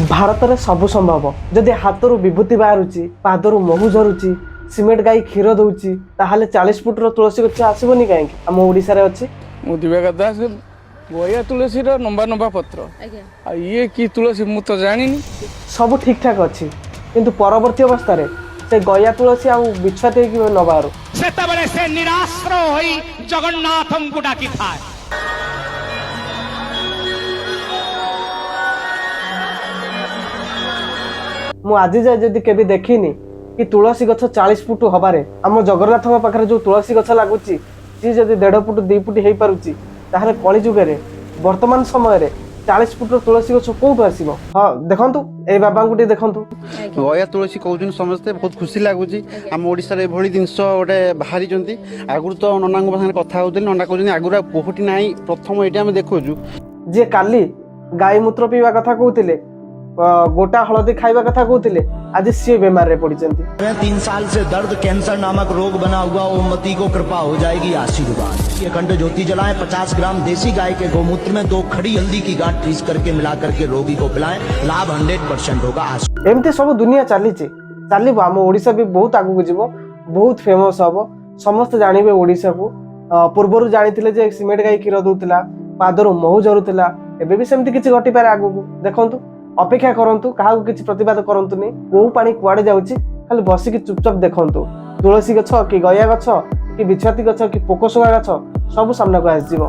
भारत में सब संभव जदि हाथ विभूति बाहर पादर महू झरुची सीमेंट गाई क्षीर दौची ताहले 40 फुट तुलसी गछ आसबनी कहीं आम ओडिशा रे अछि दिव्या दास गया तुलसी लंबा लंबा पत्र ये कि तुलसी मु तो जानी सब ठीक ठाक अच्छी किंतु परवर्ती अवस्था रे से गया तुलसी आउ बिछुआती न बाहर से निराश्र होई जगन्नाथं को डाकी थाए मु आज जाए जदि केबे देखिनी कि तुलसी गछ 40 फुट हबारे आम जगन्नाथ पाखे जो तुलसी गछ लगुच सी जदि 1.5 फुट 2 फुट हो पारुची ताहले कली जुगे वर्तमान समय 40 फुट तुलसी गछ कोठू आसीबो। हाँ देखंतु ए बाबा गुटी देखंतु गया तुलसी कहउछन समस्ते बहुत खुशी लागुच आम ओडिशा रे भली जिनस गोटे बाहरी जंती आगुर तो नना संगे कथा होउतली नना कहउछन आगुरा बहुटी नाही प्रथम एटा हम देखोजु जे काली गाय मूत्र पीवा कथा कहउतिले गोटा हलदी खाइबा कथा कहउतिले आज सी बीमार रे पड़िचंती। 3 साल से दर्द कैंसर नामक रोग बना हुआ ओमती को कृपा हो जाएगी आशीर्वाद। ये घंटे ज्योति जलाएं 50 ग्राम देसी गाय के गौमूत्र में 2 खड़ी हल्दी की गांठ पीस करके मिला करके रोगी को पिलाएं लाभ 100% होगा। एमती सब दुनिया चली आम ओडिशा भी बहुत आगू जीव बहुत फेमस हम समस्त जानवे ओडिशा को पूर्वर जानी जे सीमेंट गाई क्षीर दौला पादर महू झरुला एबे भी सेमती किछि घटी पारे आगू देखंतु अपेक्षा करंतु क्या किसी प्रतिवाद करंतुनी को पानी कुआड़े जाउची खाली बसिक चुपचाप देखंतु तुलसी गछ कि गया गछ कि बिछुआती गछ कि पोकसुआ गछ सब सामना को आसीजिवो।